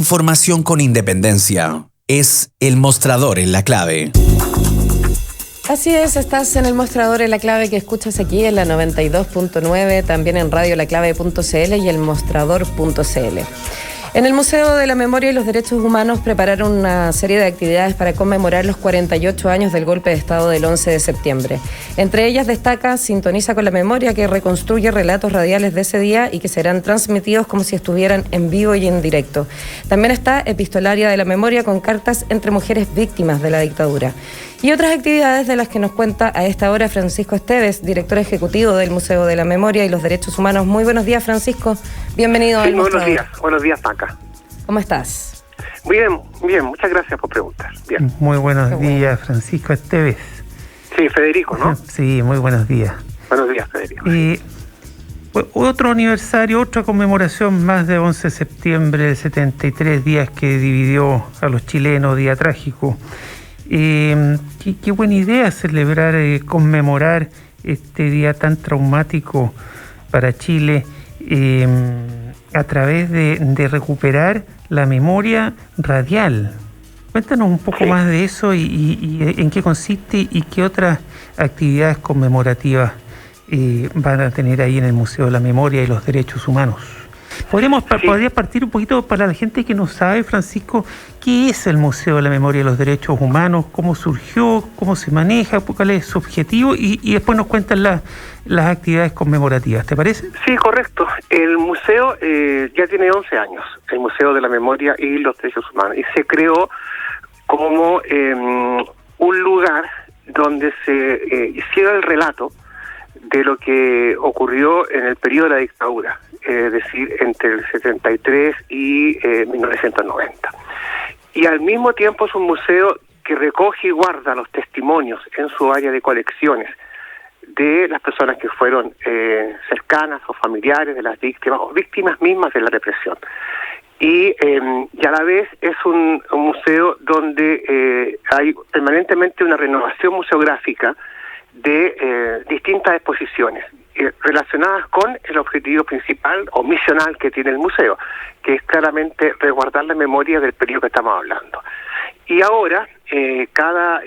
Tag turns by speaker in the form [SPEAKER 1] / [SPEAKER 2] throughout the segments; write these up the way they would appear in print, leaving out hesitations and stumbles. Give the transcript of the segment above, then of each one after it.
[SPEAKER 1] Información con independencia. Es El Mostrador en La Clave.
[SPEAKER 2] Así es, estás en El Mostrador en La Clave que escuchas aquí en la 92.9, también en radiolaclave.cl y elmostrador.cl. En el Museo de la Memoria y los Derechos Humanos prepararon una serie de actividades para conmemorar los 48 años del golpe de Estado del 11 de septiembre. Entre ellas destaca Sintoniza con la Memoria, que reconstruye relatos radiales de ese día y que serán transmitidos como si estuvieran en vivo y en directo. También está Epistolaria de la Memoria, con cartas entre mujeres víctimas de la dictadura. Y otras actividades de las que nos cuenta a esta hora Francisco Esteves, director ejecutivo del Museo de la Memoria y los Derechos Humanos. Muy buenos días, Francisco. Bienvenido al Mostrador.
[SPEAKER 3] Buenos días, Paca.
[SPEAKER 2] ¿Cómo estás?
[SPEAKER 3] Bien, muchas gracias por preguntar. Bien.
[SPEAKER 4] Muy buenos días, Francisco Esteves.
[SPEAKER 3] Sí, Federico, ¿no?
[SPEAKER 4] Sí, muy buenos días.
[SPEAKER 3] Buenos días, Federico.
[SPEAKER 4] Otro aniversario, otra conmemoración más de 11 de septiembre, de 73 días que dividió a los chilenos, día trágico. Qué buena idea celebrar, conmemorar este día tan traumático para Chile a través de recuperar la memoria radial. Cuéntanos un poco más de eso y en qué consiste y qué otras actividades conmemorativas van a tener ahí en el Museo de la Memoria y los Derechos Humanos. ¿Podría partir un poquito para la gente que no sabe, Francisco, qué es el Museo de la Memoria y los Derechos Humanos, cómo surgió, cómo se maneja, cuál es su objetivo y después nos cuentan las actividades conmemorativas, ¿te parece?
[SPEAKER 3] Sí, correcto. El museo ya tiene 11 años, el Museo de la Memoria y los Derechos Humanos, y se creó como un lugar donde se hiciera el relato de lo que ocurrió en el periodo de la dictadura, es decir, entre el 73 y 1990. Y al mismo tiempo es un museo que recoge y guarda los testimonios en su área de colecciones de las personas que fueron cercanas o familiares de las víctimas o víctimas mismas de la represión. Y a la vez es un museo donde hay permanentemente una renovación museográfica de distintas exposiciones relacionadas con el objetivo principal o misional que tiene el museo, que es claramente resguardar la memoria del periodo que estamos hablando. Y ahora, cada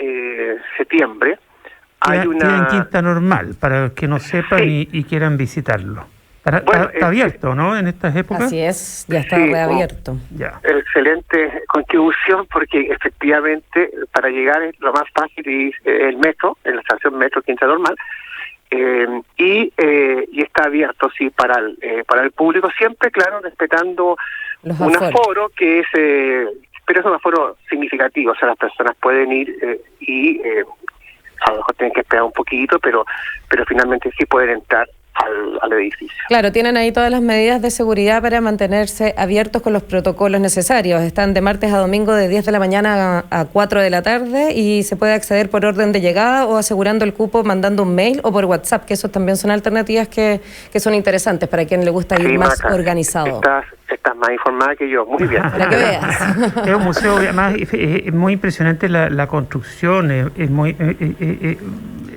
[SPEAKER 3] septiembre, hay
[SPEAKER 4] una... en Quinta Normal, para los que no sepan y quieran visitarlo. Está abierto, ¿no?, en estas épocas.
[SPEAKER 2] Así es, ya está reabierto.
[SPEAKER 3] Ya. Excelente contribución, porque efectivamente para llegar es lo más fácil es el metro, en la estación Metro Quinta Normal, y está abierto, sí, para el público, siempre, claro, respetando un aforo que es, pero es un aforo significativo, o sea, las personas pueden ir a lo mejor tienen que esperar un poquito, pero finalmente sí pueden entrar al edificio.
[SPEAKER 2] Claro, tienen ahí todas las medidas de seguridad para mantenerse abiertos con los protocolos necesarios. Están de martes a domingo de 10 de la mañana a 4 de la tarde y se puede acceder por orden de llegada o asegurando el cupo mandando un mail o por WhatsApp, que esos también son alternativas que son interesantes para quien le gusta ir más organizado.
[SPEAKER 3] Estás más informada que yo, muy bien.
[SPEAKER 2] Para que veas.
[SPEAKER 4] Es un museo, además, es muy impresionante la construcción, es muy...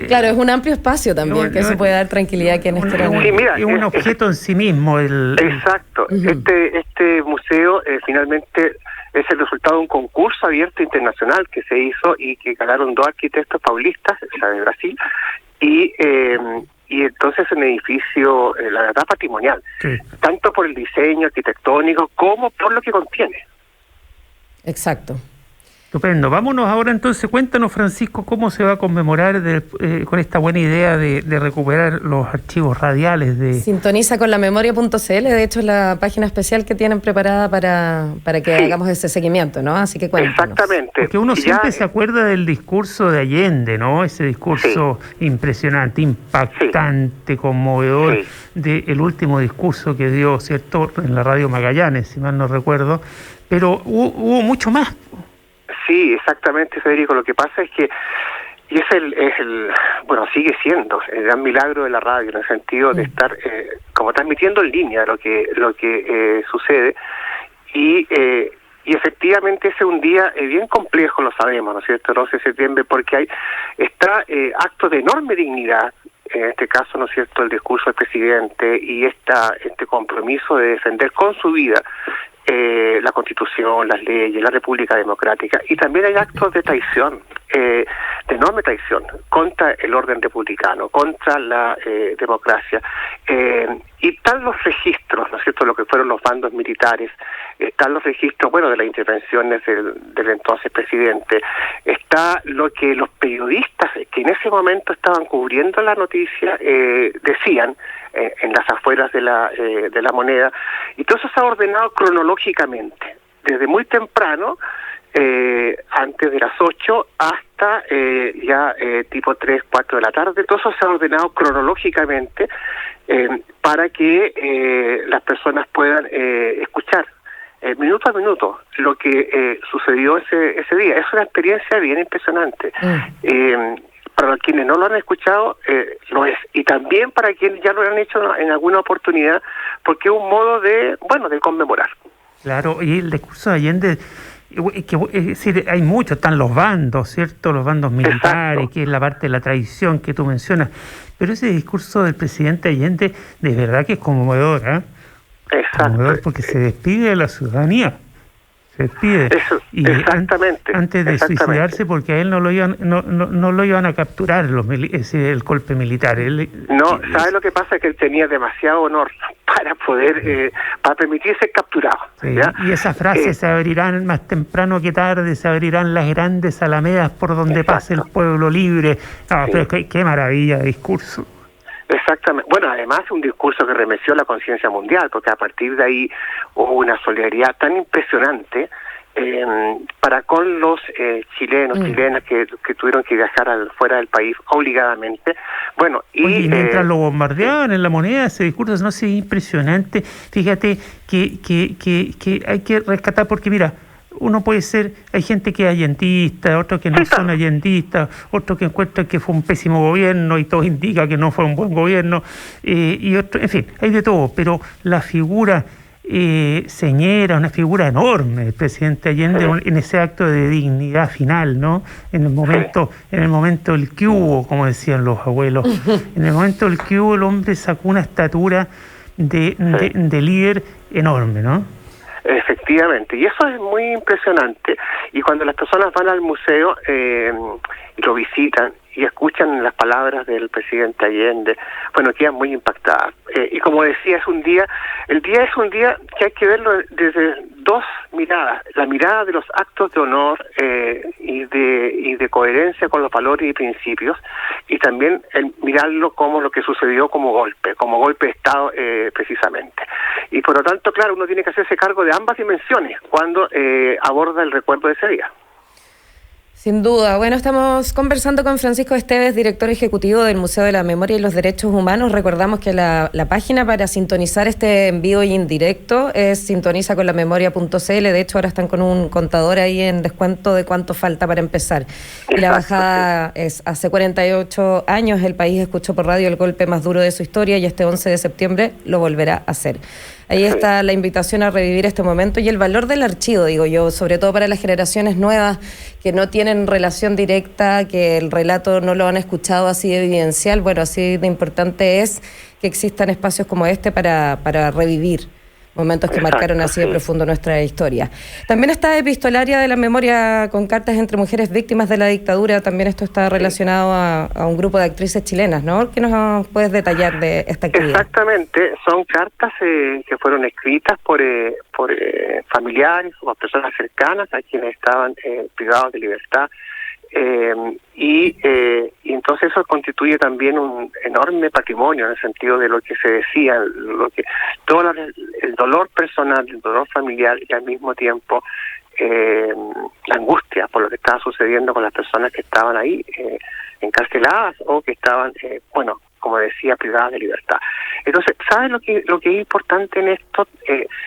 [SPEAKER 2] claro, es un amplio espacio también, que eso puede dar tranquilidad a quienes quieran.
[SPEAKER 4] Sí, mira, es un objeto en sí mismo.
[SPEAKER 3] Exacto. Este museo finalmente es el resultado de un concurso abierto internacional que se hizo y que ganaron 2 arquitectos paulistas, o sea, de Brasil, y entonces es un edificio, la verdad, patrimonial, tanto por el diseño arquitectónico como por lo que contiene.
[SPEAKER 2] Exacto.
[SPEAKER 4] Estupendo. Vámonos ahora entonces. Cuéntanos, Francisco, cómo se va a conmemorar con esta buena idea de recuperar los archivos radiales de...
[SPEAKER 2] Sintoniza con la memoria.cl, de hecho es la página especial que tienen preparada para que hagamos ese seguimiento, ¿no? Así que cuéntanos.
[SPEAKER 3] Exactamente.
[SPEAKER 4] Porque uno siempre se acuerda del discurso de Allende, ¿no? Ese discurso impresionante, impactante, conmovedor, del último discurso que dio, ¿cierto?, en la radio Magallanes, si mal no recuerdo, pero hubo mucho más.
[SPEAKER 3] Sí, exactamente, Federico. Lo que pasa es que bueno, sigue siendo el gran milagro de la radio, en el sentido de estar como transmitiendo en línea lo que sucede, y efectivamente ese es un día bien complejo, lo sabemos, ¿no es cierto?, el 11 de septiembre, porque está actos de enorme dignidad, en este caso, ¿no es cierto?, el discurso del presidente y este compromiso de defender con su vida la Constitución, las leyes, la República Democrática, y también hay actos de traición, de enorme traición, contra el orden republicano, contra la democracia. Y están los registros, ¿no es cierto?, lo que fueron los bandos militares, están los registros, bueno, de las intervenciones del entonces presidente, está lo que los periodistas que en ese momento estaban cubriendo la noticia decían en las afueras de la Moneda, y todo eso se ha ordenado cronológicamente, desde muy temprano, antes de las 8 hasta ya tipo 3, 4 de la tarde, todo eso se ha ordenado cronológicamente para que las personas puedan escuchar minuto a minuto lo que sucedió ese día. Es una experiencia bien impresionante. Para quienes no lo han escuchado, lo es. Y también para quienes ya lo han hecho en alguna oportunidad, porque es un modo de conmemorar.
[SPEAKER 4] Claro, y el discurso de Allende, es decir, hay muchos, están los bandos, ¿cierto? Los bandos militares, exacto, que es la parte de la tradición que tú mencionas. Pero ese discurso del presidente Allende, de verdad que es conmovedor, ¿eh?
[SPEAKER 3] Exacto.
[SPEAKER 4] Conmovedor porque se despide de la ciudadanía. Se despide.
[SPEAKER 3] Eso,
[SPEAKER 4] y
[SPEAKER 3] exactamente.
[SPEAKER 4] Antes de suicidarse, porque a él no lo iban a capturar el golpe militar.
[SPEAKER 3] No, ¿sabes lo que pasa? Que él tenía demasiado honor para poder, para permitirse ser capturado.
[SPEAKER 4] Sí, y esa frase, se abrirán más temprano que tarde, se abrirán las grandes alamedas por donde pase el pueblo libre. No, sí. Pero qué maravilla de discurso.
[SPEAKER 3] Exactamente. Bueno, además es un discurso que remeció la conciencia mundial, porque a partir de ahí hubo una solidaridad tan impresionante para con los chilenos, chilenas que tuvieron que viajar fuera del país obligadamente. Bueno,
[SPEAKER 4] y mientras lo bombardeaban en la Moneda, ese discurso, no sé, impresionante. Fíjate que hay que rescatar, porque mira, uno puede ser, hay gente que es allendista, otros que no son allendistas, otros que encuentran que fue un pésimo gobierno y todo indica que no fue un buen gobierno, y otro, en fin, hay de todo, pero la figura señera, una figura enorme, el presidente Allende, en ese acto de dignidad final, ¿no? En el momento del que hubo, como decían los abuelos, en el momento del que hubo, el hombre sacó una estatura de líder enorme, ¿no?
[SPEAKER 3] Efectivamente, y eso es muy impresionante, y cuando las personas van al museo y lo visitan y escuchan las palabras del presidente Allende, bueno, quedan muy impactadas. Y como decía, el día es un día que hay que verlo desde dos miradas: la mirada de los actos de honor y de coherencia con los valores y principios, y también el mirarlo como lo que sucedió como golpe de Estado precisamente. Y por lo tanto, claro, uno tiene que hacerse cargo de ambas dimensiones cuando aborda el recuerdo de ese día.
[SPEAKER 2] Sin duda. Bueno, estamos conversando con Francisco Esteves, director ejecutivo del Museo de la Memoria y los Derechos Humanos. Recordamos que la página para sintonizar este envío y indirecto es sintonizaconlamemoria.cl. De hecho, ahora están con un contador ahí en descuento de cuánto falta para empezar. Y la bajada es: hace 48 años el país escuchó por radio el golpe más duro de su historia, y este 11 de septiembre lo volverá a hacer. Ahí está la invitación a revivir este momento y el valor del archivo, digo yo, sobre todo para las generaciones nuevas que no tienen relación directa, que el relato no lo han escuchado así de evidencial. Bueno, así de importante es que existan espacios como este para revivir momentos que marcaron así de profundo nuestra historia. También está Epistolaria de la Memoria, con cartas entre mujeres víctimas de la dictadura. También esto está relacionado a un grupo de actrices chilenas, ¿no? ¿Qué nos puedes detallar de esta actividad?
[SPEAKER 3] Exactamente, son cartas que fueron escritas por familiares o personas cercanas a quienes estaban privados de libertad. Y entonces eso constituye también un enorme patrimonio en el sentido de lo que se decía, todo el dolor personal, el dolor familiar, y al mismo tiempo la angustia por lo que estaba sucediendo con las personas que estaban ahí encarceladas o que estaban, como decía, privadas de libertad. Entonces, ¿sabes lo que es importante en esto?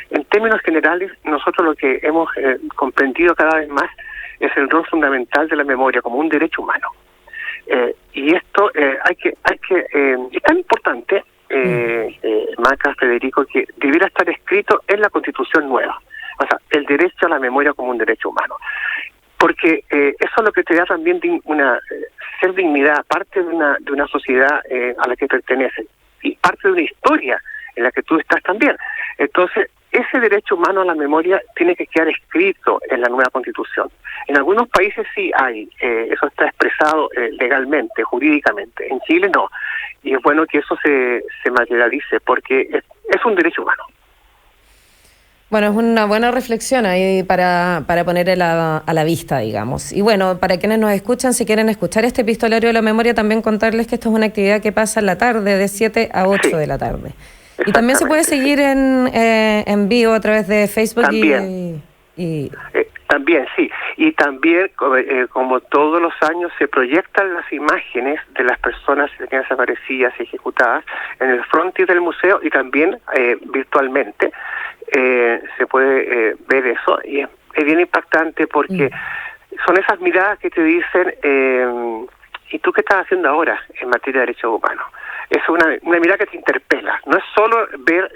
[SPEAKER 3] En términos generales, nosotros lo que hemos comprendido cada vez más es el rol fundamental de la memoria como un derecho humano. Y esto es tan importante, Maca, Federico, que debiera estar escrito en la Constitución nueva. O sea, el derecho a la memoria como un derecho humano. Porque eso es lo que te da también ser dignidad, parte de una sociedad a la que perteneces, y parte de una historia en la que tú estás también. Entonces, ese derecho humano a la memoria tiene que quedar escrito en la nueva Constitución. En algunos países sí hay, eso está expresado legalmente, jurídicamente. En Chile no. Y es bueno que eso se materialice porque es un derecho humano.
[SPEAKER 2] Bueno, es una buena reflexión ahí para poner a la vista, digamos. Y bueno, para quienes nos escuchan, si quieren escuchar este epistolario de la memoria, también contarles que esto es una actividad que pasa en la tarde, de 7 a 8 de la tarde. Y también se puede seguir en vivo a través de Facebook.
[SPEAKER 3] También. También, sí. Y también, como todos los años, se proyectan las imágenes de las personas desaparecidas y ejecutadas en el frontis del museo y también virtualmente. Se puede ver eso y es bien impactante porque son esas miradas que te dicen ¿y tú qué estás haciendo ahora en materia de derechos humanos? Es una mirada que te interpela, no es solo ver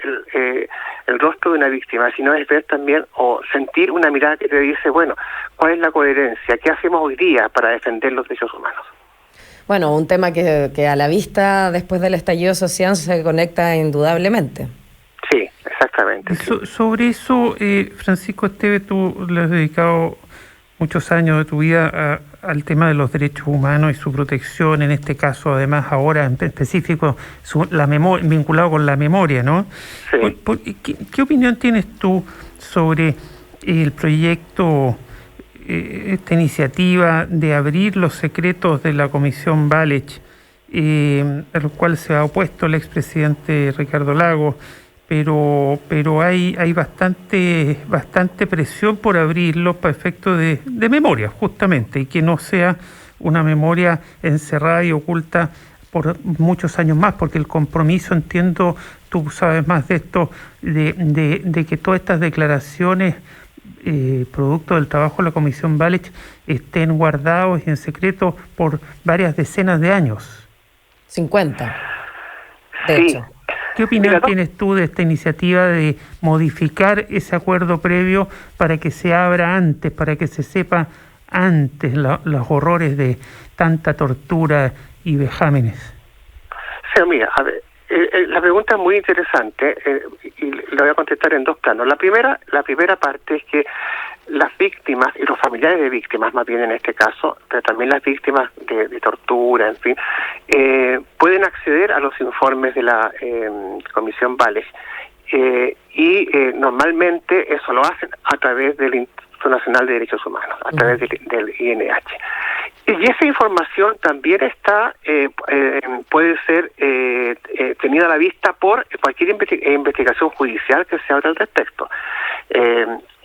[SPEAKER 3] el rostro de una víctima, sino es ver también o sentir una mirada que te dice, bueno, ¿cuál es la coherencia? ¿Qué hacemos hoy día para defender los derechos humanos?
[SPEAKER 2] Bueno, un tema que a la vista después del estallido social se conecta indudablemente.
[SPEAKER 3] Sí, exactamente.
[SPEAKER 4] Sobre eso, Francisco Esteve, tú le has dedicado muchos años de tu vida al tema de los derechos humanos y su protección, en este caso, además, ahora en específico, vinculado con la memoria, ¿no?
[SPEAKER 3] Sí.
[SPEAKER 4] ¿Qué opinión tienes tú sobre el proyecto, esta iniciativa de abrir los secretos de la Comisión Walech, a lo cual se ha opuesto el expresidente Ricardo Lagos? Pero hay bastante presión por abrirlo para efectos de memoria, justamente, y que no sea una memoria encerrada y oculta por muchos años más, porque el compromiso, entiendo, tú sabes más de esto, de que todas estas declaraciones, producto del trabajo de la Comisión Walech, estén guardados y en secreto por varias decenas de años.
[SPEAKER 2] 50, de
[SPEAKER 3] Sí.
[SPEAKER 2] hecho.
[SPEAKER 4] ¿Qué opinión tienes tú de esta iniciativa de modificar ese acuerdo previo para que se abra antes, para que se sepa antes los horrores de tanta tortura y vejámenes?
[SPEAKER 3] Sí, mira, a ver, la pregunta es muy interesante y la voy a contestar en dos planos. La primera parte es que las víctimas y los familiares de víctimas, más bien en este caso, pero también las víctimas de tortura, en fin, pueden acceder a los informes de la Comisión Walech y normalmente eso lo hacen a través del Instituto Nacional de Derechos Humanos, a través del INH. Y esa información también está puede ser tenida a la vista por cualquier investigación judicial que se abra al respecto.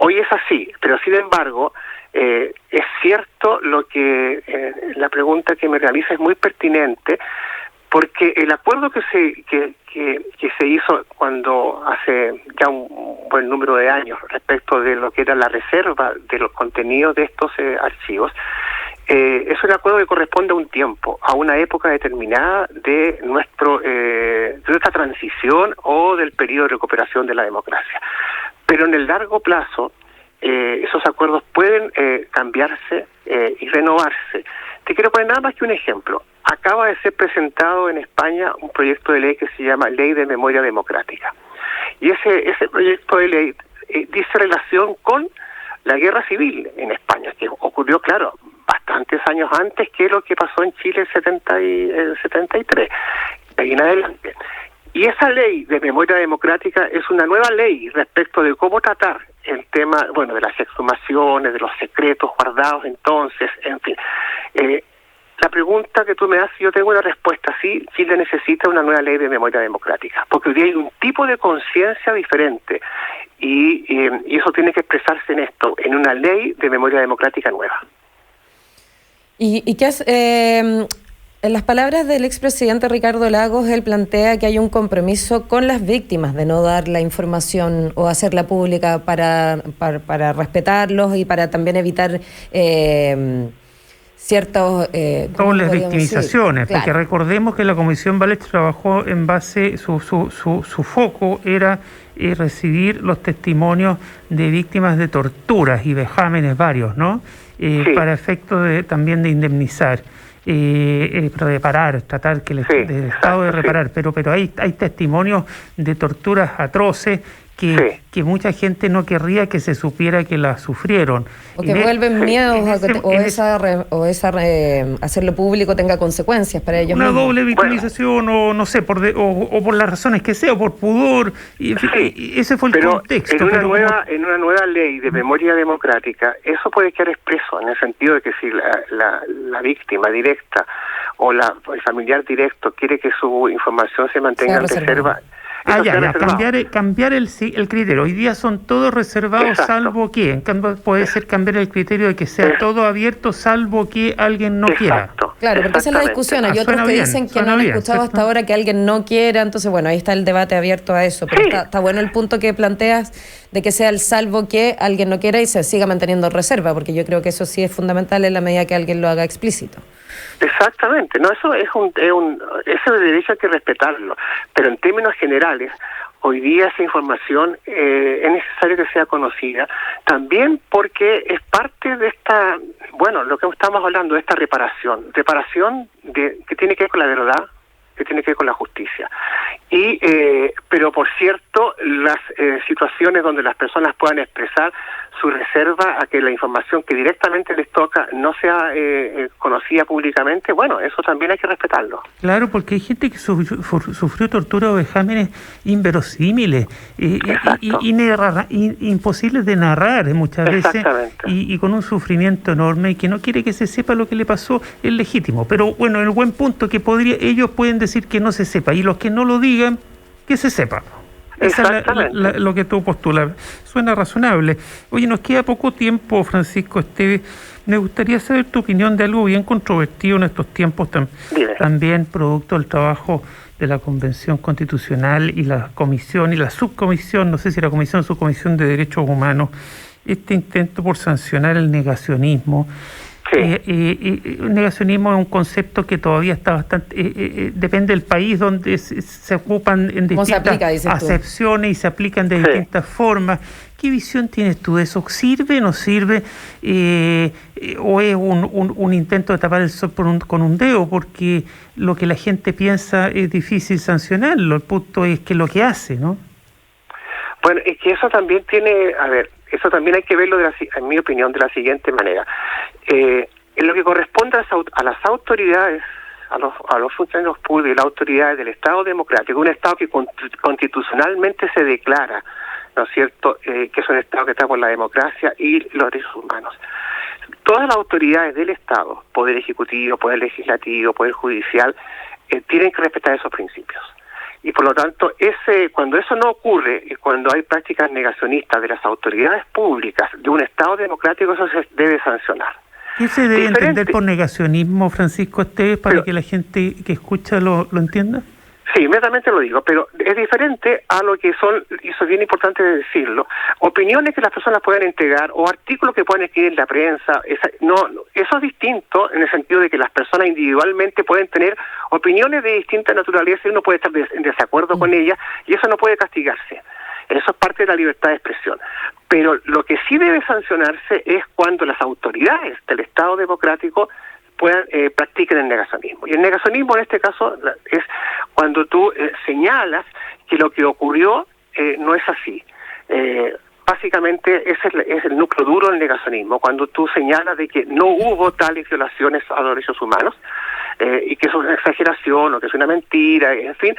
[SPEAKER 3] Hoy es así, pero sin embargo es cierto lo que la pregunta que me realiza es muy pertinente, porque el acuerdo que se hizo cuando hace ya un buen número de años respecto de lo que era la reserva de los contenidos de estos archivos, es un acuerdo que corresponde a un tiempo, a una época determinada de nuestra transición o del periodo de recuperación de la democracia. Pero en el largo plazo, esos acuerdos pueden cambiarse y renovarse. Te quiero poner nada más que un ejemplo. Acaba de ser presentado en España un proyecto de ley que se llama Ley de Memoria Democrática. Y ese proyecto de ley dice relación con la guerra civil en España, que ocurrió, claro, bastantes años antes que lo que pasó en Chile en 73, de ahí en adelante. Y esa ley de memoria democrática es una nueva ley respecto de cómo tratar el tema, bueno, de las exhumaciones, de los secretos guardados entonces, en fin. La pregunta que tú me haces, yo tengo una respuesta, sí, Chile necesita una nueva ley de memoria democrática, porque hoy día hay un tipo de conciencia diferente y eso tiene que expresarse en esto, en una ley de memoria democrática nueva.
[SPEAKER 2] ¿Y qué hace? En las palabras del expresidente Ricardo Lagos, él plantea que hay un compromiso con las víctimas de no dar la información o hacerla pública para respetarlos y para también evitar ciertos...
[SPEAKER 4] dobles victimizaciones,
[SPEAKER 2] claro.
[SPEAKER 4] Porque recordemos que la Comisión Walech trabajó en base, su foco era recibir los testimonios de víctimas de torturas y vejámenes varios, ¿no?
[SPEAKER 3] Sí.
[SPEAKER 4] Para efecto también de indemnizar. Reparar, tratar que del Estado de reparar, pero hay testimonios de torturas atroces que mucha gente no querría que se supiera que la sufrieron.
[SPEAKER 2] O que vuelven miedos hacerlo público tenga consecuencias para ellos
[SPEAKER 4] una
[SPEAKER 2] mismos.
[SPEAKER 4] Doble victimización o no sé, por las razones que sea, o por pudor. Y, en fin, ese fue el contexto.
[SPEAKER 3] En una nueva ley de memoria democrática, eso puede quedar expreso en el sentido de que si la víctima directa o el familiar directo quiere que su información se mantenga en reserva.
[SPEAKER 4] Cambiar el criterio. Hoy día son todos reservados. Exacto. Salvo que, puede ser cambiar el criterio de que sea todo abierto, salvo que alguien no quiera.
[SPEAKER 2] Claro, porque esa es la discusión. Hay otros que dicen que no han escuchado hasta ahora que alguien no quiera, entonces bueno, ahí está el debate abierto a eso. Pero está bueno el punto que planteas de que sea el salvo que alguien no quiera y se siga manteniendo reserva, porque yo creo que eso sí es fundamental en la medida que alguien lo haga explícito.
[SPEAKER 3] Exactamente, no, eso ese derecho hay que respetarlo, pero en términos generales, hoy día esa información es necesario que sea conocida, también porque es parte de lo que estamos hablando, de esta reparación que tiene que ver con la verdad, que tiene que ver con la justicia. Pero por cierto, las situaciones donde las personas puedan expresar su reserva a que la información que directamente les toca no sea conocida públicamente, bueno, eso también hay que respetarlo.
[SPEAKER 4] Claro, porque hay gente que sufrió tortura o vejámenes inverosímiles, imposibles de narrar muchas veces, y con un sufrimiento enorme, y que no quiere que se sepa lo que le pasó, es legítimo. Pero bueno, el buen punto que ellos pueden decir que no se sepa, y los que no lo digan, que se sepa. Esa es lo que tú postulas. Suena razonable. Oye, nos queda poco tiempo, Francisco Esteves. Me gustaría saber tu opinión de algo bien controvertido en estos tiempos, también producto del trabajo de la Convención Constitucional y la comisión y la subcomisión, no sé si la comisión o subcomisión de Derechos Humanos, este intento por sancionar el negacionismo. El negacionismo es un concepto que todavía está bastante depende del país donde se ocupan en distintas acepciones y se aplican de distintas formas. ¿Qué visión tienes tú de eso? ¿Sirve, no sirve? ¿O es un intento de tapar el sol con un dedo? Porque lo que la gente piensa es difícil sancionarlo. El punto es que lo que hace, ¿no?
[SPEAKER 3] Bueno, es que eso también eso también hay que verlo, en mi opinión, de la siguiente manera. En lo que corresponde a las autoridades, a los funcionarios públicos y las autoridades del Estado democrático, un Estado que constitucionalmente se declara, ¿no es cierto?, que es un Estado que está por la democracia y los derechos humanos. Todas las autoridades del Estado, Poder Ejecutivo, Poder Legislativo, Poder Judicial, tienen que respetar esos principios. Y por lo tanto, cuando eso no ocurre, y cuando hay prácticas negacionistas de las autoridades públicas de un Estado democrático, eso se debe sancionar.
[SPEAKER 4] ¿Qué se debe entender por negacionismo, Francisco Esteves, para que la gente que escucha lo entienda?
[SPEAKER 3] Sí, inmediatamente lo digo, pero es diferente a lo que son, y eso es bien importante decirlo, opiniones que las personas pueden entregar o artículos que pueden escribir en la prensa. Eso es distinto en el sentido de que las personas individualmente pueden tener opiniones de distinta naturaleza y uno puede estar en desacuerdo con ellas y eso no puede castigarse. Eso es parte de la libertad de expresión. Pero lo que sí debe sancionarse es cuando las autoridades del Estado democrático practiquen el negacionismo. Y el negacionismo en este caso es cuando tú señalas que lo que ocurrió no es así. Básicamente ese es el núcleo duro del negacionismo, cuando tú señalas de que no hubo tales violaciones a los derechos humanos y que es una exageración o que es una mentira, en fin.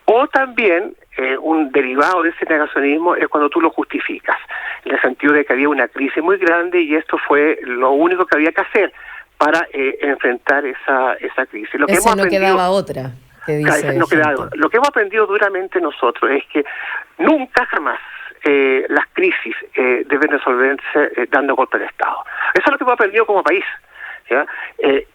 [SPEAKER 3] O también un derivado de ese negacionismo es cuando tú lo justificas, en el sentido de que había una crisis muy grande y esto fue lo único que había que hacer para enfrentar esa crisis. Lo que hemos aprendido,
[SPEAKER 2] quedaba otra, que dice
[SPEAKER 3] lo que hemos aprendido duramente nosotros es que nunca jamás las crisis deben resolverse dando golpe de Estado. Eso es lo que hemos aprendido como país. ¿Ya?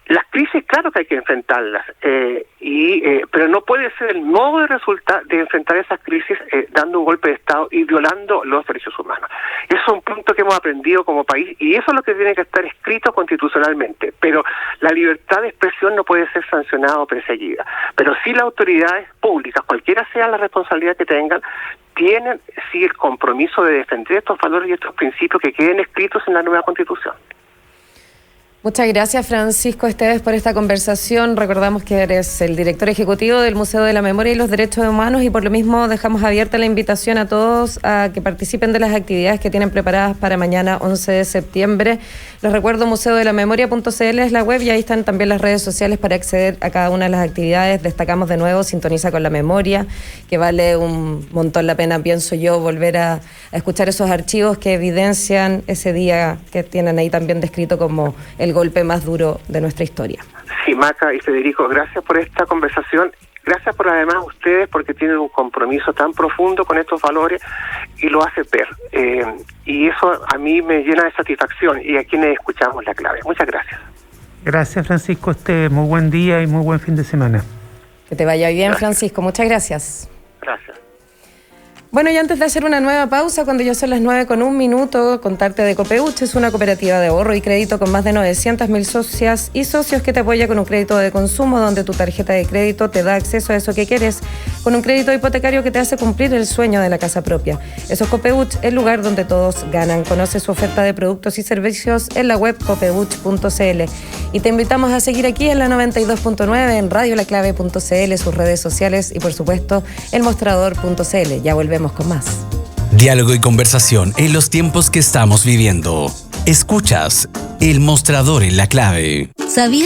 [SPEAKER 3] Las crisis, claro que hay que enfrentarlas, pero no puede ser el modo de enfrentar esas crisis dando un golpe de Estado y violando los derechos humanos. Eso es un punto que hemos aprendido como país y eso es lo que tiene que estar escrito constitucionalmente. Pero la libertad de expresión no puede ser sancionada o perseguida. Pero sí las autoridades públicas, cualquiera sea la responsabilidad que tengan, tienen sí el compromiso de defender estos valores y estos principios que queden escritos en la nueva Constitución.
[SPEAKER 2] Muchas gracias, Francisco Esteves, por esta conversación. Recordamos que eres el director ejecutivo del Museo de la Memoria y los Derechos Humanos y por lo mismo dejamos abierta la invitación a todos a que participen de las actividades que tienen preparadas para mañana 11 de septiembre. Les recuerdo, museodelamemoria.cl es la web y ahí están también las redes sociales para acceder a cada una de las actividades. Destacamos de nuevo Sintoniza con la Memoria, que vale un montón la pena, pienso yo, volver a escuchar esos archivos que evidencian ese día que tienen ahí también descrito como el golpe más duro de nuestra historia.
[SPEAKER 3] Sí, Maca y Federico, gracias por esta conversación. Gracias por además ustedes porque tienen un compromiso tan profundo con estos valores y lo hacen ver. Y eso a mí me llena de satisfacción y a quienes escuchamos la clave. Muchas gracias.
[SPEAKER 4] Gracias, Francisco. Muy buen día y muy buen fin de semana.
[SPEAKER 2] Que te vaya bien, Francisco. Muchas gracias.
[SPEAKER 3] Gracias.
[SPEAKER 2] Bueno, y antes de hacer una nueva pausa, cuando ya son las 9:01, contarte de Copeuch. Es una cooperativa de ahorro y crédito con más de 900.000 socias y socios que te apoya con un crédito de consumo donde tu tarjeta de crédito te da acceso a eso que quieres, con un crédito hipotecario que te hace cumplir el sueño de la casa propia. Eso es Copeuch, el lugar donde todos ganan. Conoce su oferta de productos y servicios en la web copeuch.cl. Y te invitamos a seguir aquí en la 92.9, en radiolaclave.cl, sus redes sociales y por supuesto elmostrador.cl. Ya volvemos con más.
[SPEAKER 1] Diálogo y conversación en los tiempos que estamos viviendo. Escuchas El Mostrador en la Clave.
[SPEAKER 5] ¿Sabías